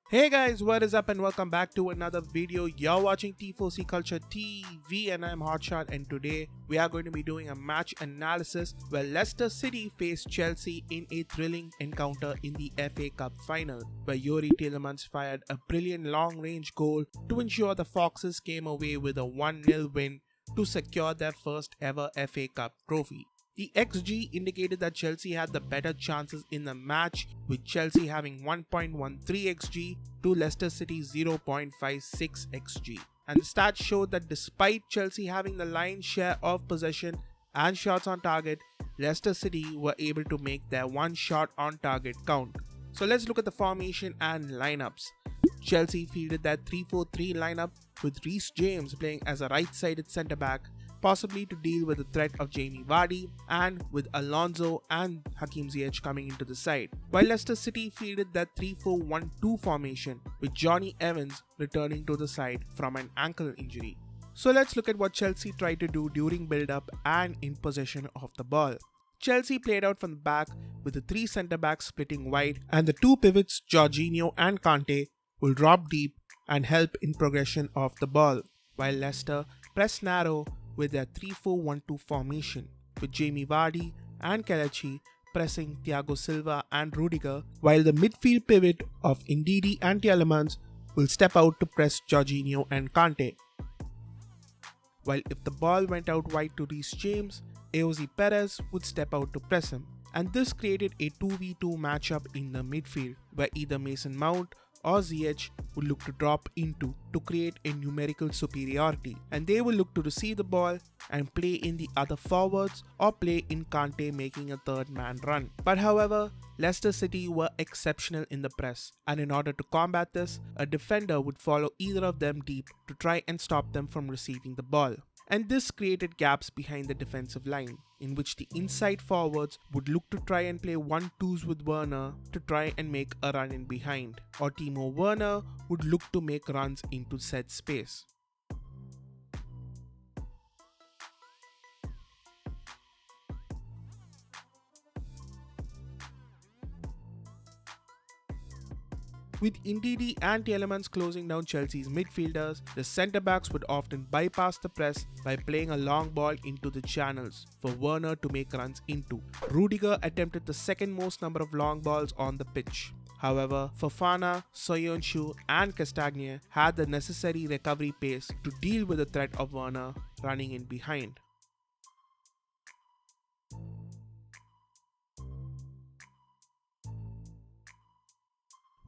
Hey guys, what is up and welcome back to another video. You're watching Tifosi Culture TV and I'm Hotshot, and today we are going to be doing a match analysis where Leicester City faced Chelsea in a thrilling encounter in the FA Cup final, where Youri Tielemans fired a brilliant long-range goal to ensure the Foxes came away with a 1-0 win to secure their first ever FA Cup trophy. The XG indicated that Chelsea had the better chances in the match, with Chelsea having 1.13 XG to Leicester City's 0.56 XG. And the stats showed that despite Chelsea having the lion's share of possession and shots on target, Leicester City were able to make their one shot on target count. So let's look at the formation and lineups. Chelsea fielded their 3-4-3 lineup with Reece James playing as a right-sided centre-back, possibly to deal with the threat of Jamie Vardy, and with Alonso and Hakim Ziyech coming into the side. While Leicester City fielded their 3-4-1-2 formation with Johnny Evans returning to the side from an ankle injury. So let's look at what Chelsea tried to do during build-up and in possession of the ball. Chelsea played out from the back with the three centre-backs splitting wide, and the two pivots Jorginho and Kante will drop deep and help in progression of the ball, while Leicester pressed narrow with their 3-4-1-2 formation, with Jamie Vardy and Kelechi pressing Thiago Silva and Rudiger, while the midfield pivot of Ndidi and Tielemans will step out to press Jorginho and Kante. While if the ball went out wide to Reece James, Ayoze Perez would step out to press him, and this created a 2v2 matchup in the midfield, where either Mason Mount or Ziyech would look to drop into to create a numerical superiority, and they will look to receive the ball and play in the other forwards or play in Kante making a third man run. But however, Leicester City were exceptional in the press, and in order to combat this, a defender would follow either of them deep to try and stop them from receiving the ball. And this created gaps behind the defensive line, in which the inside forwards would look to try and play 1-2s with Werner to try and make a run in behind, or Timo Werner would look to make runs into said space. With Ndidi and Tielemans closing down Chelsea's midfielders, the centre-backs would often bypass the press by playing a long ball into the channels for Werner to make runs into. Rudiger attempted the second most number of long balls on the pitch. However, Fofana, Soyuncu and Castagne had the necessary recovery pace to deal with the threat of Werner running in behind.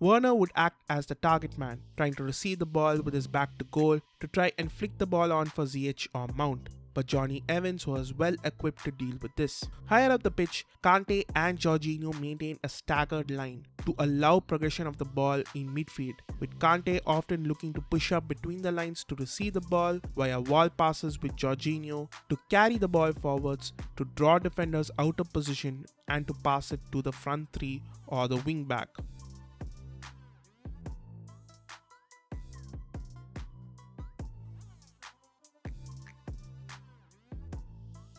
Werner would act as the target man, trying to receive the ball with his back to goal to try and flick the ball on for Ziyech or Mount, but Johnny Evans was well equipped to deal with this. Higher up the pitch, Kante and Jorginho maintained a staggered line to allow progression of the ball in midfield, with Kante often looking to push up between the lines to receive the ball via wall passes with Jorginho to carry the ball forwards to draw defenders out of position and to pass it to the front three or the wing back.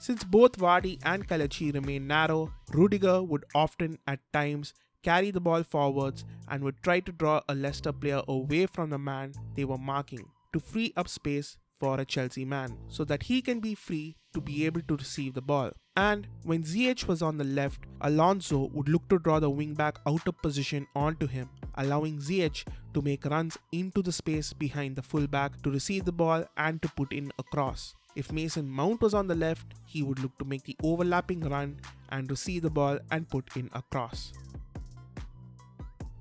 Since both Vardy and Kelechi remain narrow, Rudiger would often at times carry the ball forwards and would try to draw a Leicester player away from the man they were marking to free up space for a Chelsea man so that he can be free to be able to receive the ball. And when Ziyech was on the left, Alonso would look to draw the wingback out of position onto him, allowing Ziyech to make runs into the space behind the fullback to receive the ball and to put in a cross. If Mason Mount was on the left, he would look to make the overlapping run and receive the ball and put in a cross.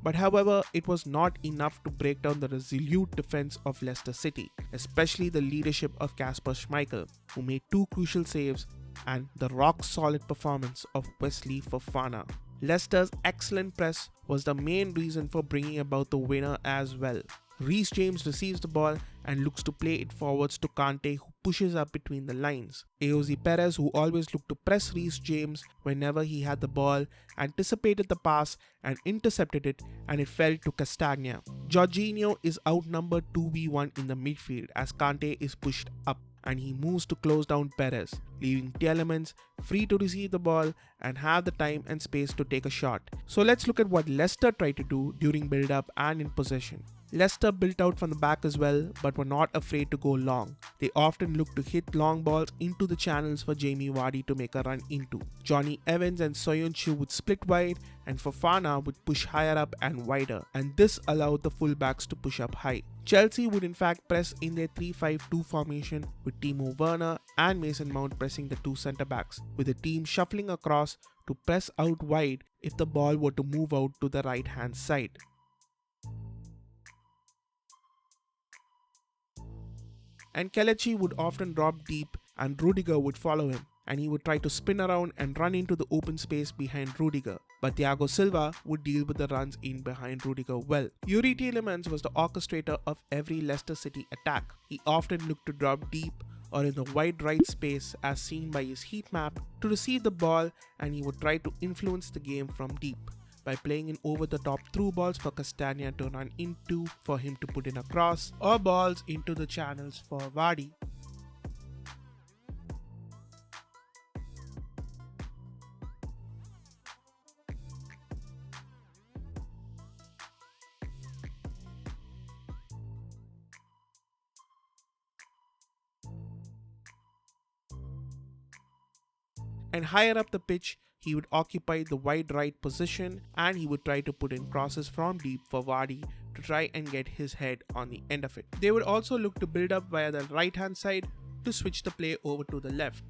But however, it was not enough to break down the resolute defense of Leicester City, especially the leadership of Kasper Schmeichel, who made two crucial saves, and the rock-solid performance of Wesley Fofana. Leicester's excellent press was the main reason for bringing about the winner as well. Reece James receives the ball and looks to play it forwards to Kante, who pushes up between the lines. Ayoze Perez, who always looked to press Reece James whenever he had the ball, anticipated the pass and intercepted it, and it fell to Castagne. Jorginho is outnumbered 2v1 in the midfield as Kante is pushed up. and he moves to close down Perez, leaving Tielemans free to receive the ball and have the time and space to take a shot. So let's look at what Leicester tried to do during build-up and in possession. Leicester built out from the back as well, but were not afraid to go long. They often looked to hit long balls into the channels for Jamie Vardy to make a run into. Johnny Evans and Soyuncu would split wide, and Fofana would push higher up and wider, and this allowed the fullbacks to push up high. Chelsea would in fact press in their 3-5-2 formation with Timo Werner and Mason Mount pressing the two centre-backs, with the team shuffling across to press out wide if the ball were to move out to the right-hand side. And Kelechi would often drop deep and Rudiger would follow him, and he would try to spin around and run into the open space behind Rudiger, but Thiago Silva would deal with the runs in behind Rudiger well. Youri Tielemans was the orchestrator of every Leicester City attack. He often looked to drop deep or in the wide right space as seen by his heat map to receive the ball, and he would try to influence the game from deep by playing in over-the-top through balls for Castagna to run into for him to put in a cross, or balls into the channels for Vardy. And higher up the pitch, he would occupy the wide right position and he would try to put in crosses from deep for Vardy to try and get his head on the end of it. They would also look to build up via the right hand side to switch the play over to the left.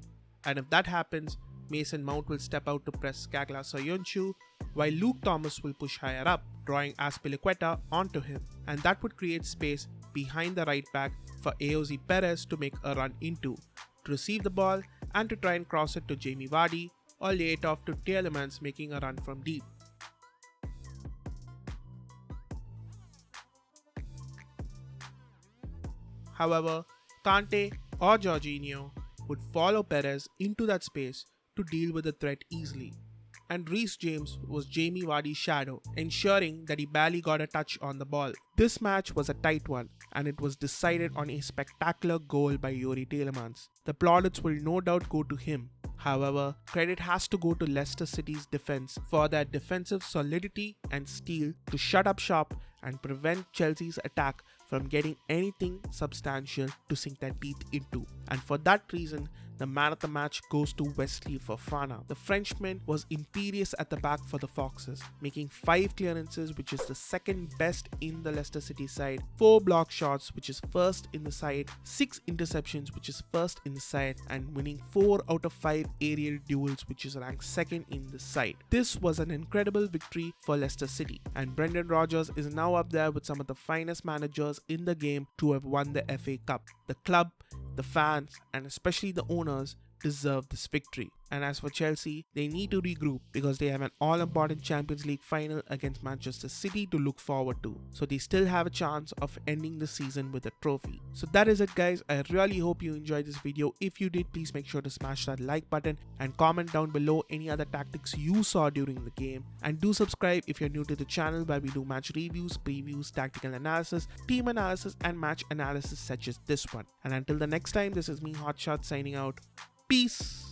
And if that happens, Mason Mount will step out to press Cagla Soyuncu, while Luke Thomas will push higher up, drawing Azpilicueta onto him. And that would create space behind the right back for Ayoze Perez to make a run into, to receive the ball and to try and cross it to Jamie Vardy or lay it off to Tielemans making a run from deep. However, Kante or Jorginho would follow Perez into that space to deal with the threat easily, and Reece James was Jamie Vardy's shadow, ensuring that he barely got a touch on the ball. This match was a tight one, and it was decided on a spectacular goal by Youri Tielemans. The plaudits will no doubt go to him. However, credit has to go to Leicester City's defense for their defensive solidity and steel to shut up shop and prevent Chelsea's attack from getting anything substantial to sink their teeth into. And for that reason, the man of the match goes to Wesley Fofana. The Frenchman was imperious at the back for the Foxes, making 5 clearances, which is the second best in the Leicester City side, 4 block shots, which is first in the side, 6 interceptions, which is first in the side, and winning 4 out of 5 aerial duels, which is ranked second in the side. This was an incredible victory for Leicester City, and Brendon Rodgers is now up there with some of the finest managers in the game to have won the FA Cup. The club, the fans, and especially the owners deserve this victory. And as for Chelsea, they need to regroup because they have an all-important Champions League final against Manchester City to look forward to. So they still have a chance of ending the season with a trophy. So that is it, guys. I really hope you enjoyed this video. If you did, please make sure to smash that like button and comment down below any other tactics you saw during the game. And do subscribe if you're new to the channel, where we do match reviews, previews, tactical analysis, team analysis, and match analysis such as this one. And until the next time, this is me, Hotshot, signing out. Peace!